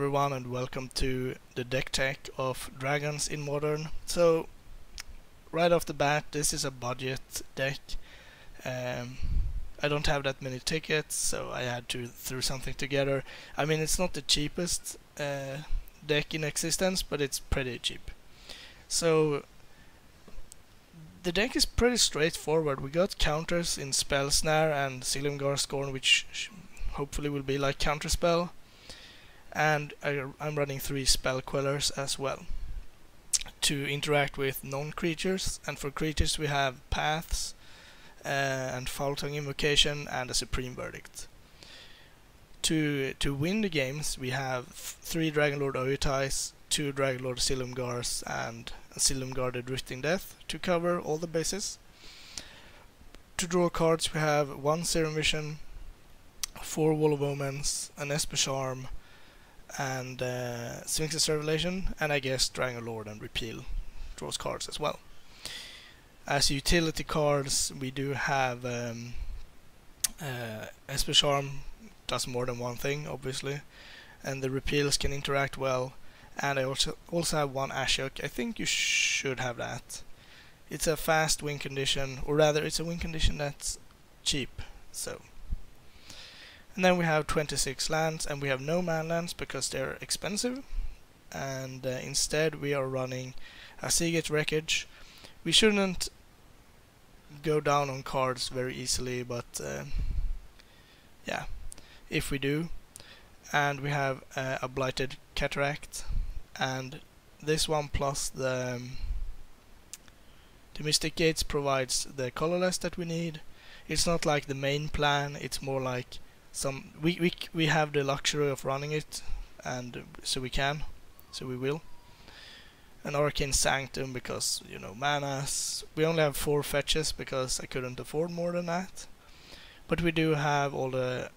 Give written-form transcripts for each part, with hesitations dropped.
everyone and welcome to the deck tech of Dragons in Modern. So right off the bat, this is a budget deck. I don't have that many tickets, so I had to throw something together. I mean, it's not the cheapest deck in existence, but it's pretty cheap. So the deck is pretty straightforward. We got counters in Spell Snare and Silumgar Scorn, which hopefully will be like Counterspell. And I'm running 3 Spell Quellers as well to interact with non-creatures, and for creatures we have Paths and Foul Tongue Invocation and a Supreme Verdict. To win the games we have 3 Dragonlord Ojutais, 2 Dragonlord Silumgars and a Silumgar the Drifting Death to cover all the bases. To draw cards we have 1 Serum Vision, 4 Wall of Omens, an Esper Charm, and Sphinx's Revelation, and I guess Dragonlord and Repeal draws cards as well. As utility cards we do have Esper Charm does more than one thing obviously, and the Repeals can interact well, and I also have 1 Ashok. I think you should have that. It's a fast win condition, or rather it's a win condition that's cheap. So. And then we have 26 lands, and we have no man lands because they're expensive, and instead we are running a Seagate Wreckage. We shouldn't go down on cards very easily, but yeah, if we do. And we have a Blighted Cataract, and this one plus the Mystic Gates provides the colorless that we need. It's not like the main plan, it's more like we have the luxury of running it, and so we will. An Arcane Sanctum because, you know, manas. We only have 4 fetches because I couldn't afford more than that, but we do have all the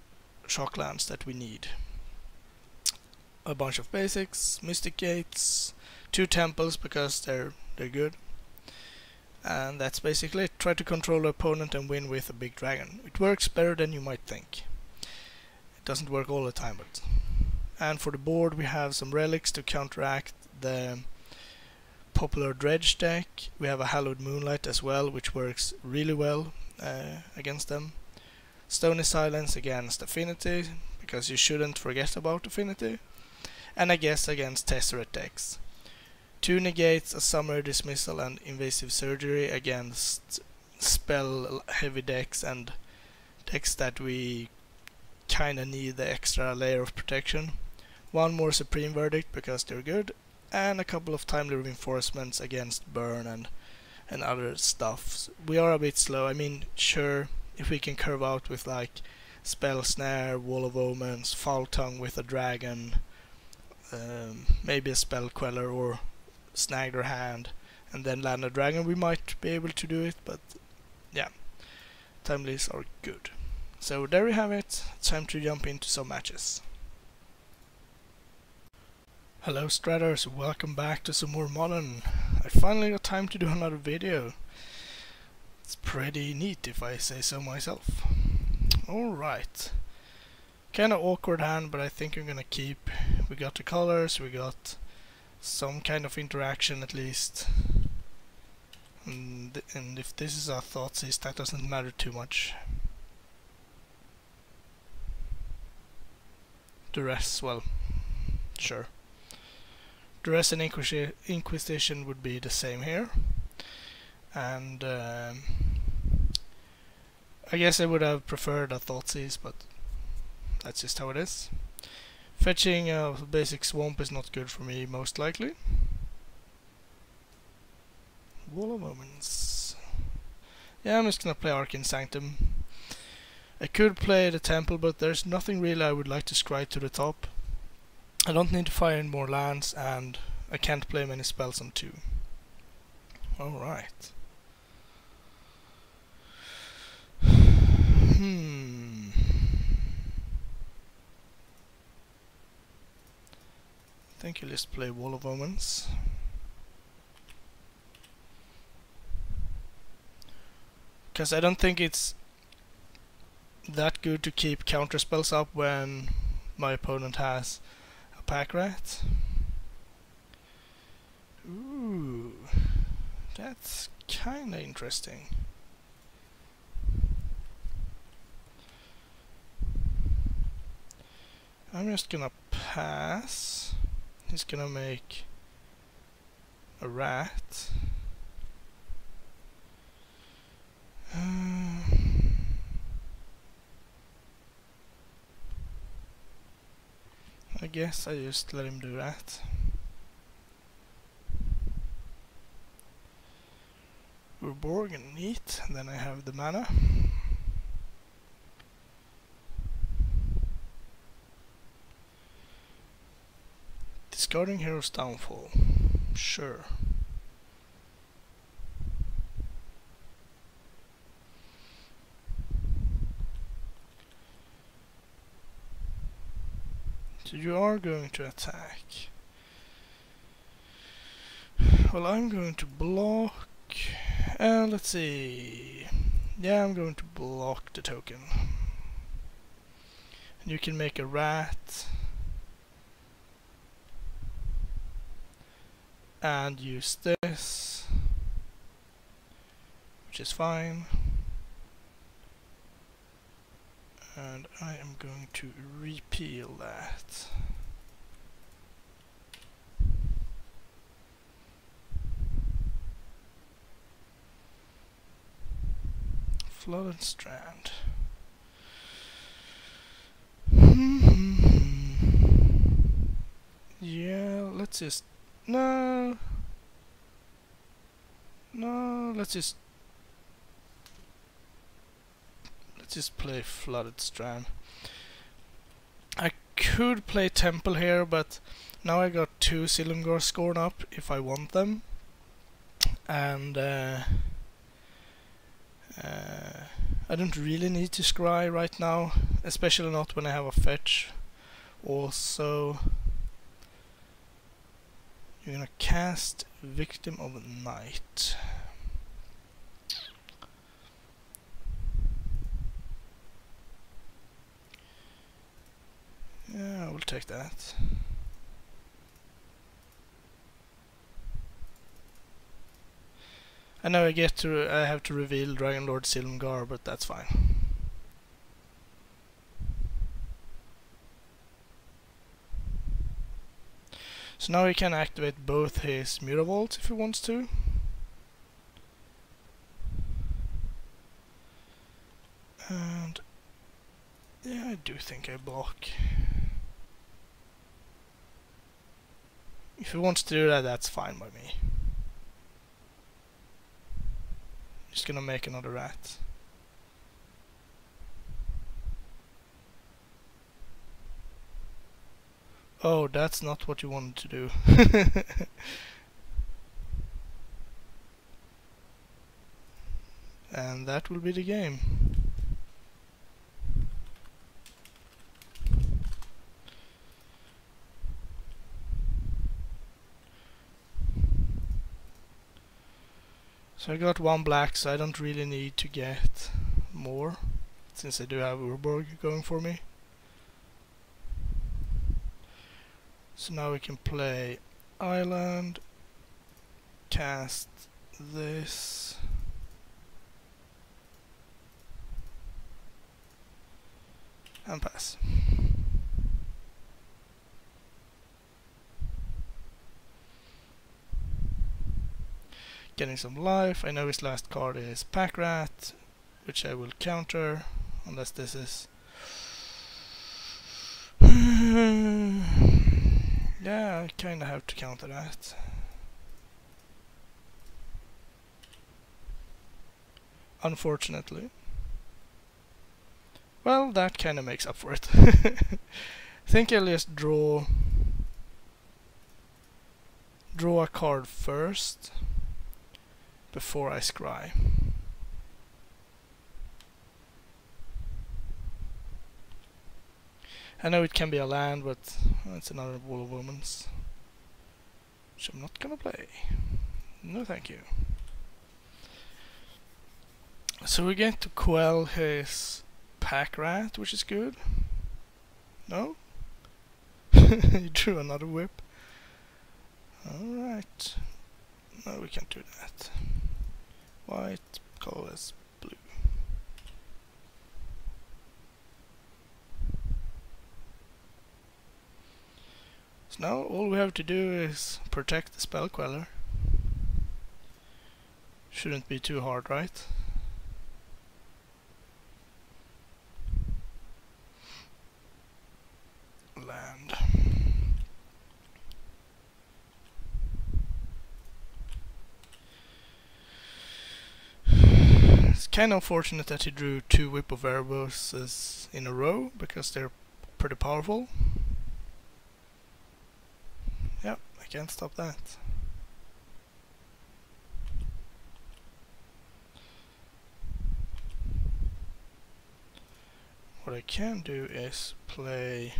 shocklands that we need. A bunch of basics, Mystic Gates, 2 temples because they're good, and that's basically it. Try to control the opponent and win with a big dragon. It works better than you might think. Doesn't work all the time, but. And for the board we have some relics to counteract the popular Dredge deck. We have a Hallowed Moonlight as well, which works really well against them. Stony Silence against Affinity, because you shouldn't forget about Affinity. And I guess against Tesseract decks. 2 Negates, a Summary Dismissal and Invasive Surgery against spell heavy decks and decks that we kinda need the extra layer of protection. 1 more Supreme Verdict because they're good, and a couple of Timely Reinforcements against burn and other stuff. We are a bit slow. I mean, sure, if we can curve out with like Spell Snare, Wall of Omens, Foul Tongue with a dragon, maybe a Spell Queller or Snag their hand and then land a dragon, we might be able to do it, but yeah, Timelies are good. So there we have it. It's time to jump into some matches. Hello Stratters, welcome back to some more Modern. I finally got time to do another video. It's pretty neat if I say so myself. Alright. Kinda awkward hand, but I think I'm gonna keep. We got the colors, we got some kind of interaction at least. And if this is our Thoughtseize, that doesn't matter too much. Duress, well, sure. Duress and Inquisition would be the same here. And I guess I would have preferred a Thoughtseize, but that's just how it is. Fetching a basic swamp is not good for me, most likely. Wall of Omens. Yeah, I'm just gonna play Arcane Sanctum. I could play the temple, but there's nothing really I would like to scry to the top. I don't need to fire in more lands, and I can't play many spells on 2. Alright. I think you just play Wall of Omens. Because I don't think it's that good to keep counter spells up when my opponent has a pack rat. Ooh, that's kinda interesting. I'm just gonna pass. He's gonna make a rat. I guess I just let him do that. Urborg and neat, and then I have the mana. Discarding Hero's Downfall. Sure. So you are going to attack. Well, I'm going to block. Let's see. Yeah, I'm going to block the token. And you can make a rat. And use this. Which is fine. And I am going to repeal that. Flooded Strand. Yeah, let's just... No, let's just play Flooded Strand. I could play Temple here, but now I got 2 Silumgar scored up if I want them. And I don't really need to scry right now, especially not when I have a fetch. Also, you're gonna cast Victim of Night. Yeah, I will take that. I know I have to reveal Dragon Lord Silumgar, but that's fine. So now he can activate both his Mutavaults if he wants to. And yeah, I do think I block. If he wants to do that, that's fine by me. Just gonna make another rat. Oh, that's not what you wanted to do. And that will be the game. So I got 1 black, so I don't really need to get more, since I do have Urborg going for me. So now we can play Island, cast this, and pass. Getting some life. I know his last card is Pack Rat, which I will counter, unless this is... Yeah, I kinda have to counter that. Unfortunately. Well, that kinda makes up for it. I think I'll just draw a card first before I scry. I know it can be a land, but it's another Wall of Woman's, which I'm not gonna play. No thank you. So we get to quell his Pack Rat, which is good. No? You drew another whip. Alright. No, we can't do that. White, colorless, blue. So now all we have to do is protect the spell queller. Shouldn't be too hard, right? Land. It's kind of unfortunate that he drew 2 Whip of Ereboses in a row, because they're pretty powerful. Yep, I can't stop that. What I can do is play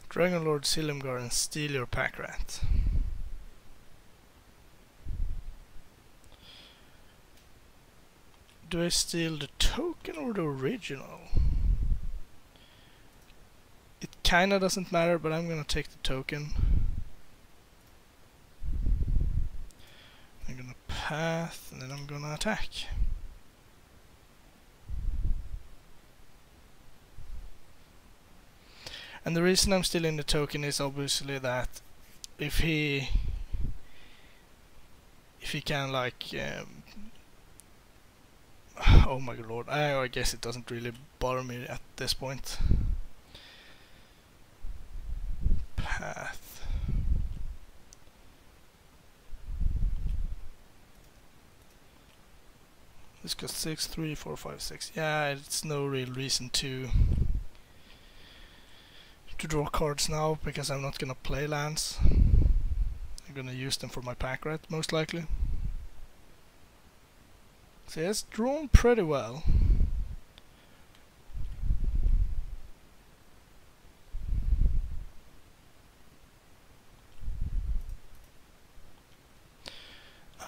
Dragon Lord Silumgar and steal your pack rat. Do I steal the token or the original? It kinda doesn't matter, but I'm gonna take the token. I'm gonna path and then I'm gonna attack. And the reason I'm still in the token is obviously that if he can like oh my lord, I guess it doesn't really bother me at this point. Path. This goes 6, 3, 4, 5, 6. Yeah, it's no real reason to draw cards now, because I'm not gonna play lands. I'm gonna use them for my pack rat, most likely. So it's drawn pretty well.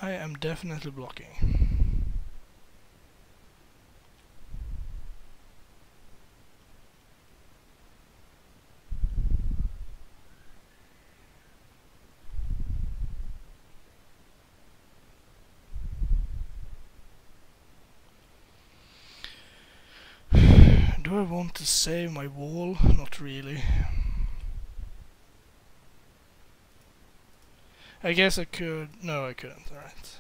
I am definitely blocking. Do I want to save my wall? Not really. I guess I could. No, I couldn't. Alright.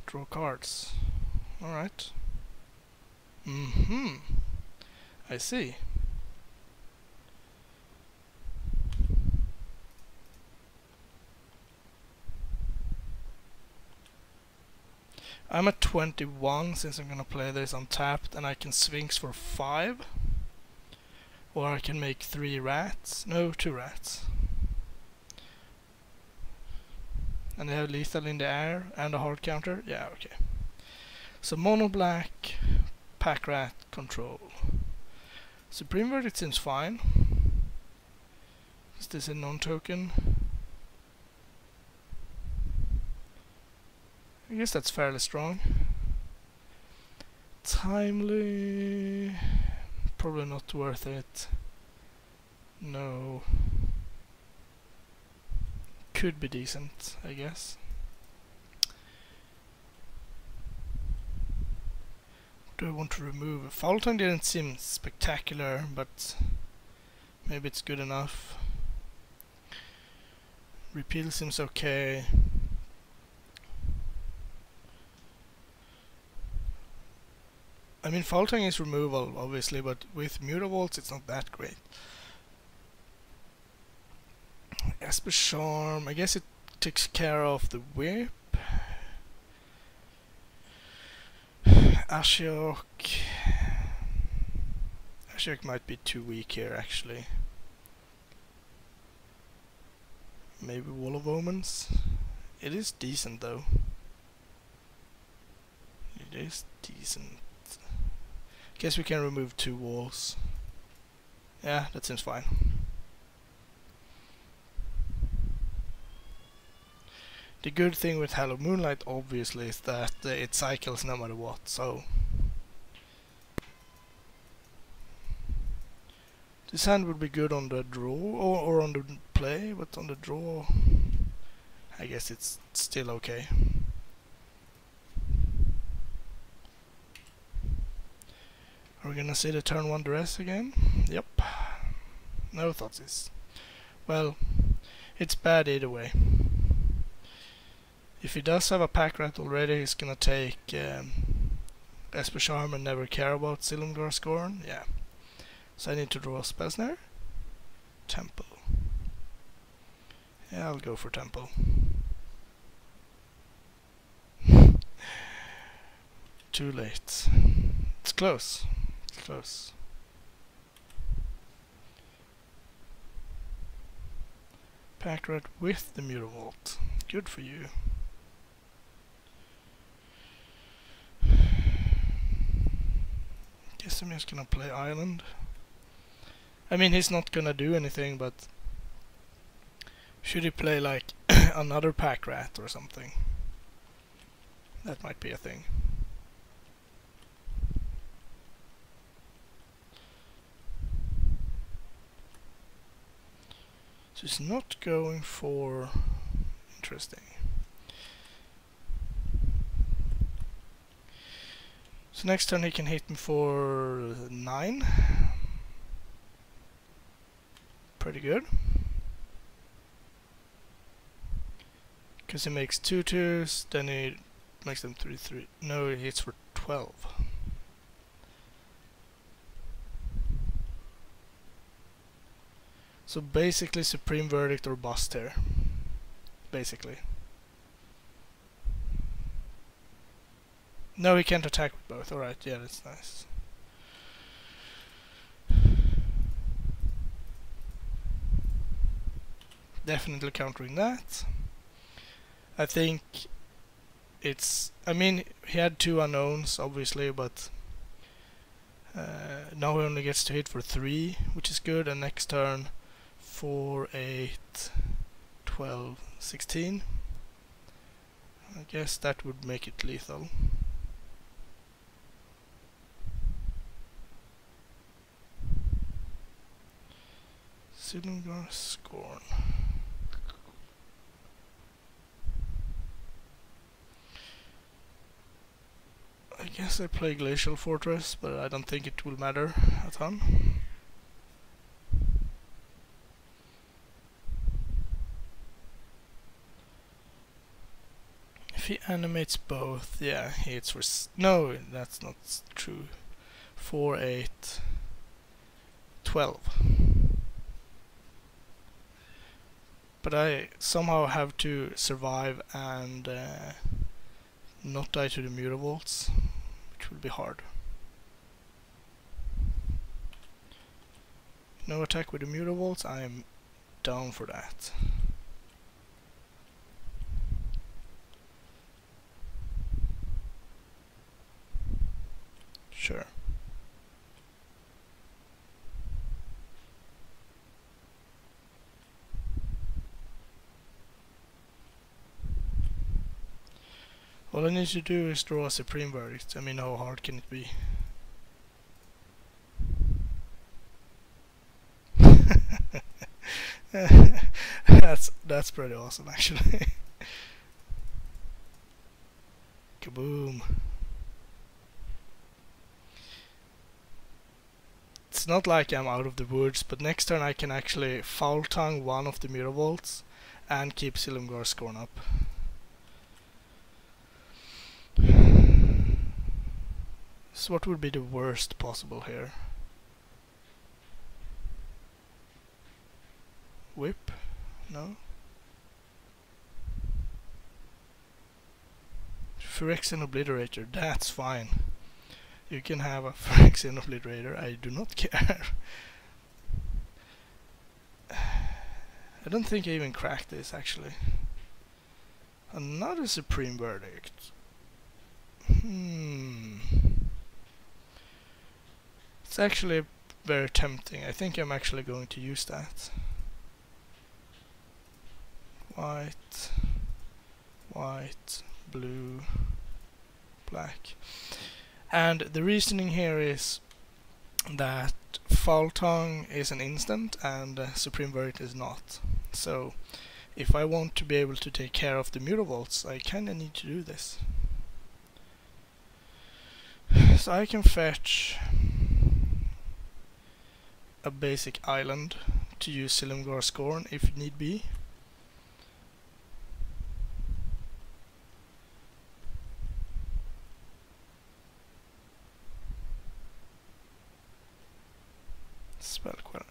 Draw cards. Alright. I see. I'm at 21 since I'm gonna play this untapped, and I can Sphinx for 5. Or I can make 3 rats. No, 2 rats. And they have lethal in the air and a hard counter. Yeah, okay. So Monoblack, pack rat, control. Supreme Verdict seems fine. Is this a non-token? I guess that's fairly strong. Timely, probably not worth it. No. Could be decent, I guess. Do I want to remove it? Foul Tongue didn't seem spectacular, but maybe it's good enough. Repeal seems okay. I mean, Foul Tongue is removal, obviously, but with Mutavaults it's not that great. Esper Charm, I guess it takes care of the whip. Ashiok. Ashiok might be too weak here, actually. Maybe Wall of Omens. It is decent, though. It is decent. Guess we can remove 2 walls. Yeah, that seems fine. The good thing with Hello Moonlight obviously is that it cycles no matter what, so this hand would be good on the draw or on the play, but on the draw I guess it's still okay. Are we gonna see the turn 1 dress again? Yep. No thoughts. Well, it's bad either way. If he does have a pack rat already, he's gonna take Esper Charm and never care about Silumgar Scorn. Yeah. So I need to draw a Spell Snare. Temple. Yeah, I'll go for Temple. Too late. It's close. It's close. Pack rat with the Mutavault. Good for you. Guess I'm just gonna play Island. I mean, he's not gonna do anything, but should he play like another pack rat or something? That might be a thing. So he's not going for... Interesting. So next turn he can hit me for 9. Pretty good. Because he makes 2/2s, then he makes them 3/3. No, he hits for 12. So basically Supreme Verdict or bust here. Basically. No, he can't attack with both. Alright, yeah, that's nice. Definitely countering that. I think it's... I mean, he had 2 unknowns, obviously, but... now he only gets to hit for 3, which is good, and next turn 4, 8, 12, 16. I guess that would make it lethal. Silumgar Scorn. I guess I play Glacial Fortress, but I don't think it will matter a ton. If he animates both, yeah, he hits for... no, that's not true. 4, 8, 12. But I somehow have to survive and not die to the Mutavaults, which will be hard. No attack with the Mutavaults, I am down for that. Sure. All I need to do is draw a Supreme Verdict. I mean, how hard can it be? That's pretty awesome, actually. Kaboom. It's not like I'm out of the woods, but next turn I can actually Foul Tongue one of the Mutavaults and keep Silumgar Scorn up. So what would be the worst possible here? Whip? No? Phyrexian Obliterator, that's fine. You can have a Phyrexian Obliterator, I do not care. I don't think I even cracked this, actually. Another Supreme Verdict. It's actually very tempting. I think I'm actually going to use that. White. white, blue, black. And the reasoning here is that Foul Tongue is an instant and Supreme Verdict is not. So if I want to be able to take care of the Mutavaults, I kinda need to do this. So I can fetch a basic island to use Silumgar Scorn if need be. Spell Queller.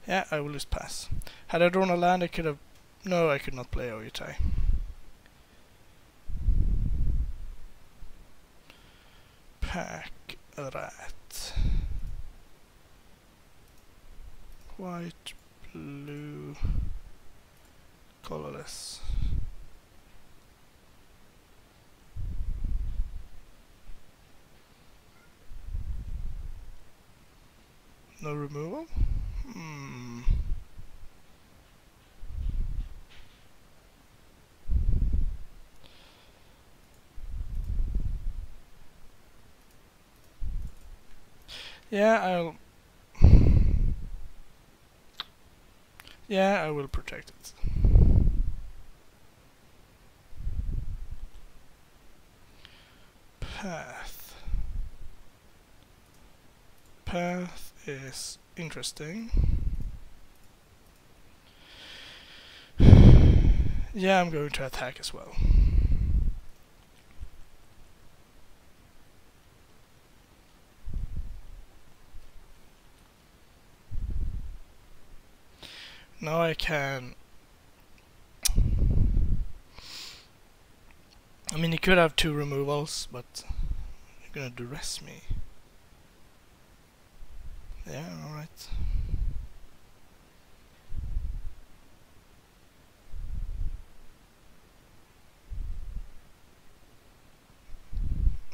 Yeah, I will just pass. Had I drawn a land, I could have... No, I could not play Ojutai. Pack a rat. White, blue, colorless. No removal? Yeah, I will protect it. Path. Path is interesting. Yeah, I'm going to attack as well. Now I can... I mean, he could have 2 removals, but you're gonna duress me. Yeah, alright.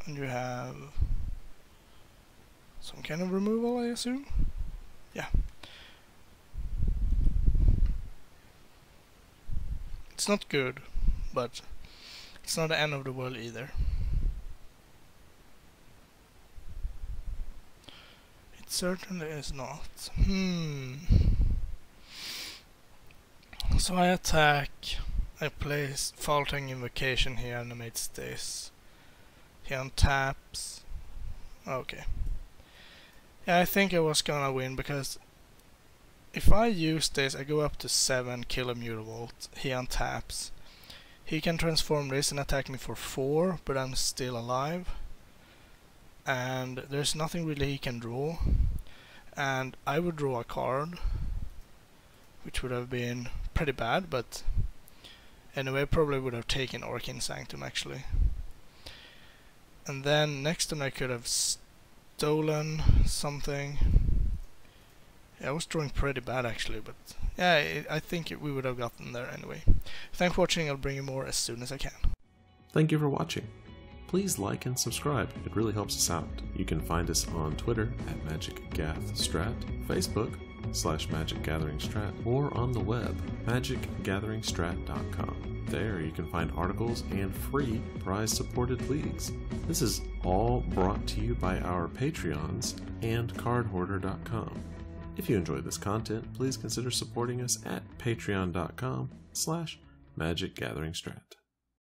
And you have some kind of removal, I assume? Yeah. It's not good, but it's not the end of the world either. It certainly is not. So I attack, I place Foul Tongue Invocation, he animates this. He untaps. Okay. Yeah, I think I was gonna win because if I use this, I go up to 7, kill a Mutavault, he untaps. He can transform this and attack me for 4, but I'm still alive. And there's nothing really he can draw. And I would draw a card, which would have been pretty bad, but anyway, probably would have taken Arcane Sanctum actually. And then next turn I could have stolen something. Yeah, I was drawing pretty bad actually, but yeah, I think we would have gotten there anyway. Thanks for watching, I'll bring you more as soon as I can. Thank you for watching. Please like and subscribe, it really helps us out. You can find us on Twitter at MagicGathStrat, Facebook /MagicGatheringStrat, or on the web, magicgatheringstrat.com. There you can find articles and free prize-supported leagues. This is all brought to you by our Patreons and cardhoarder.com. If you enjoyed this content, please consider supporting us at patreon.com/MagicGatheringStrat.